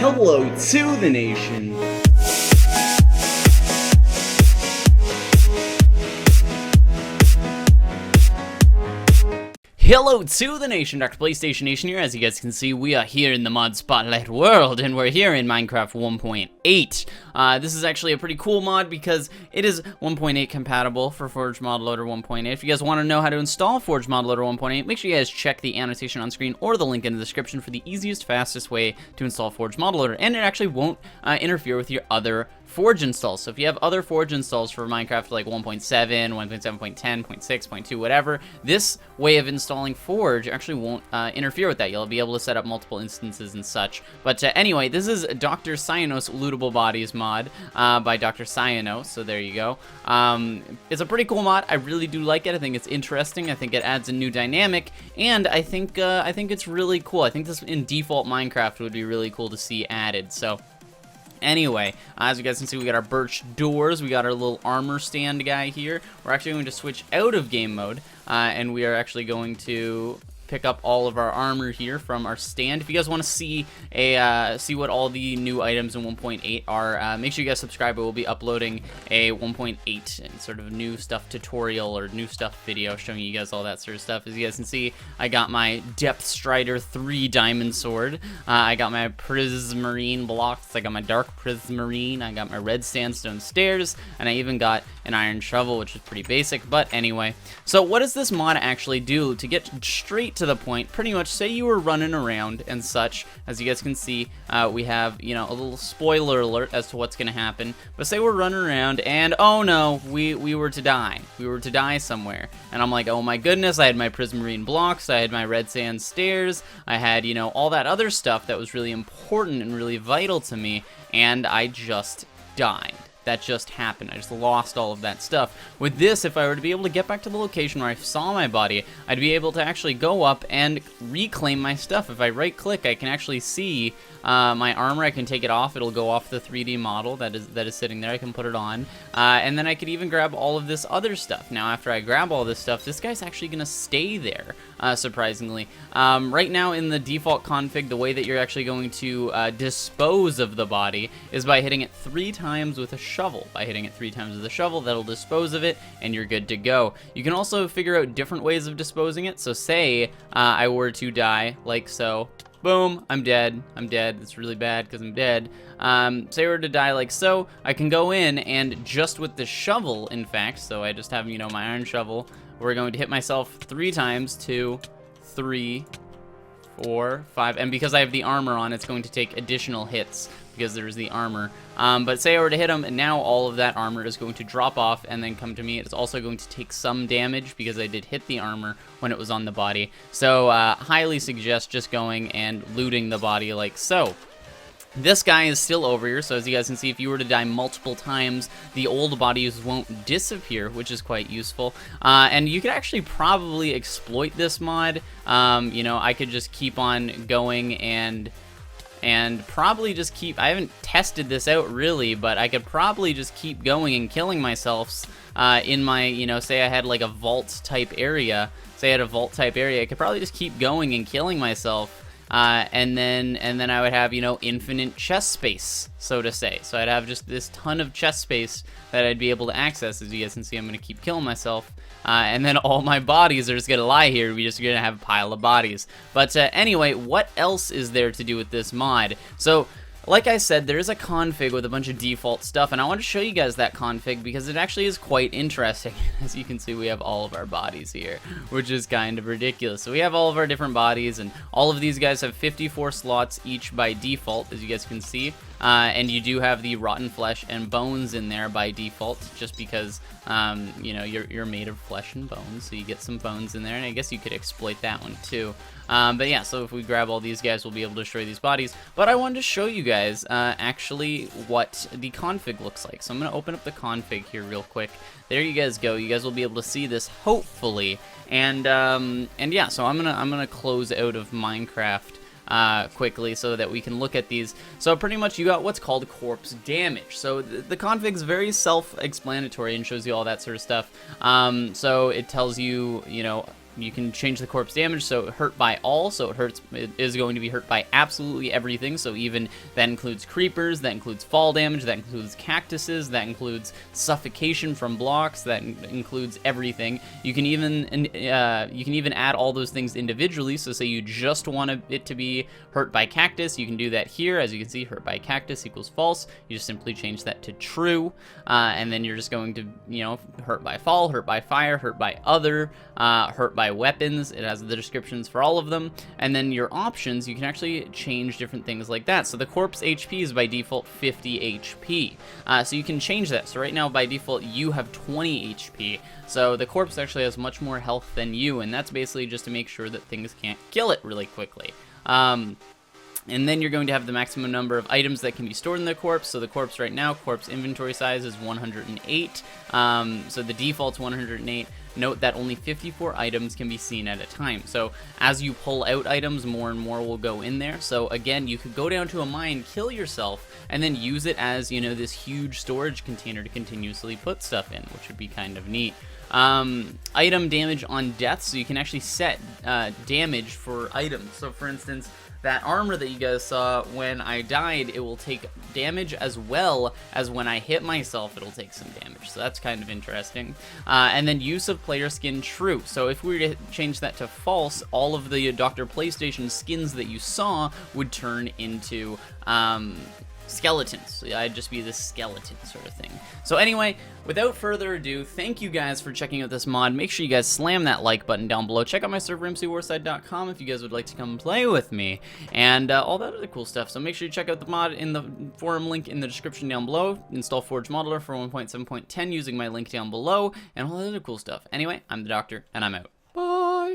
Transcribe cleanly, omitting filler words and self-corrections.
Hello to the nation. Hello to the nation, Dr. PlayStation Nation here. As you guys can see, we are here in the mod spotlight world, and we're here in Minecraft 1.8. This is actually a pretty cool mod because it is 1.8 compatible for Forge Mod Loader 1.8. If you guys want to know how to install Forge Mod Loader 1.8, make sure you guys check the annotation on screen or the link in the description for the easiest, fastest way to install Forge Mod Loader, and it actually won't interfere with your other Forge installs. So if you have other Forge installs for Minecraft like 1.7, 1.7.10, 0.6, 0.2, whatever, this way of installing Forge actually won't interfere with that. You'll be able to set up multiple instances and such. But anyway, this is Dr. Cyanos Lootable Bodies mod by Dr. Cyanos, so there you go. It's a pretty cool mod. I really do like it. I think it's interesting. I think it adds a new dynamic, and I think it's really cool. I think this in default Minecraft would be really cool to see added. So anyway, as you guys can see, we got our birch doors, we got our little armor stand guy here. We're actually going to switch out of game mode, and we are actually going to pick up all of our armor here from our stand. If you guys want to see what all the new items in 1.8 are, make sure you guys subscribe. I will be uploading a 1.8 and sort of new stuff tutorial or new stuff video showing you guys all that sort of stuff. As you guys can see, I got my Depth Strider 3 diamond sword. I got my prismarine blocks. I got my dark prismarine. I got my red sandstone stairs, and I even got an iron shovel, which is pretty basic. But anyway, so what does this mod actually do? To get straight to the point, pretty much, say you were running around and such. As you guys can see, we have, you know, a little spoiler alert as to what's gonna happen. But say we're running around and oh no, we were to die. We were to die somewhere. And I'm like, oh my goodness, I had my prismarine blocks, I had my red sand stairs, I had, you know, all that other stuff that was really important and really vital to me, and I just died. That just happened. I just lost all of that stuff. With this, if I were to be able to get back to the location where I saw my body, I'd be able to actually go up and reclaim my stuff. If I right click, I can actually see my armor. I can take it off. It'll go off the 3D model that is sitting there. I can put it on. And then I could even grab all of this other stuff. Now, after I grab all this stuff, this guy's actually going to stay there, surprisingly. Right now in the default config, the way that you're actually going to dispose of the body is by hitting it 3 times with a shovel. By hitting it 3 times with a shovel, that'll dispose of it, and you're good to go. You can also figure out different ways of disposing it. So say I were to die like so. Boom, I'm dead. I'm dead. It's really bad because I'm dead. Say I were to die like so, I can go in and just with the shovel, in fact, so I just have, you know, my iron shovel, we're going to hit myself 3 times, 2, 3, 4, 5, and because I have the armor on, it's going to take additional hits because there's the armor. But say I were to hit him, and now all of that armor is going to drop off and then come to me. It's also going to take some damage because I did hit the armor when it was on the body. So highly suggest just going and looting the body like so. This guy is still over here, so as you guys can see, if you were to die multiple times, the old bodies won't disappear, which is quite useful. And you could actually probably exploit this mod. You know, I could just keep on going and probably just keep, I haven't tested this out really, but I could probably just keep going and killing myself in my, you know, say I had like a vault type area, I could probably just keep going and killing myself. And then I would have, you know, infinite chest space, so to say. So I'd have just this ton of chest space that I'd be able to access. As you guys can see, I'm going to keep killing myself. And then all my bodies are just going to lie here. We're just going to have a pile of bodies. But anyway, what else is there to do with this mod? So, like I said, there is a config with a bunch of default stuff, and I want to show you guys that config because it actually is quite interesting. As you can see, we have all of our bodies here, which is kind of ridiculous. So we have all of our different bodies, and all of these guys have 54 slots each by default, as you guys can see. And you do have the rotten flesh and bones in there by default, just because, you know, you're made of flesh and bones, so you get some bones in there, and I guess you could exploit that one too. But yeah, so if we grab all these guys, we'll be able to destroy these bodies. But I wanted to show you guys actually what the config looks like. So I'm going to open up the config here real quick. There you guys go. You guys will be able to see this, hopefully. And yeah, so I'm gonna close out of Minecraft quickly so that we can look at these. So pretty much you got what's called corpse damage. So the config is very self-explanatory and shows you all that sort of stuff. So it tells you, you know, you can change the corpse damage, so hurt by all, so it is going to be hurt by absolutely everything, so even that includes creepers, that includes fall damage, that includes cactuses, that includes suffocation from blocks, that includes everything. You can even add all those things individually, so say you just want it to be hurt by cactus, you can do that here. As you can see, hurt by cactus equals false. You just simply change that to true, and then you're just going to, you know, hurt by fall, hurt by fire, hurt by other, hurt by weapons. It has the descriptions for all of them, and then your options, you can actually change different things like that. So the corpse HP is by default 50 HP, so you can change that. So right now by default you have 20 HP, so the corpse actually has much more health than you, and that's basically just to make sure that things can't kill it really quickly. And then you're going to have the maximum number of items that can be stored in the corpse. So the corpse right now, corpse inventory size is 108. So the default's 108. Note that only 54 items can be seen at a time. So as you pull out items, more and more will go in there. So again, you could go down to a mine, kill yourself, and then use it as, you know, this huge storage container to continuously put stuff in, which would be kind of neat. Item damage on death, so you can actually set damage for items. So for instance, that armor that you guys saw, when I died, it will take damage as well as when I hit myself, it'll take some damage. So that's kind of interesting. And then use of player skin true. So if we were to change that to false, all of the Dr. PlayStation skins that you saw would turn into skeletons. So I'd just be this skeleton sort of thing. So anyway, without further ado, thank you guys for checking out this mod. Make sure you guys slam that like button down below. Check out my server, mcwarside.com, if you guys would like to come play with me, and all that other cool stuff. So make sure you check out the mod in the forum link in the description down below. Install Forge Modeler for 1.7.10 using my link down below, and all that other cool stuff. Anyway, I'm the Doctor, and I'm out. Bye!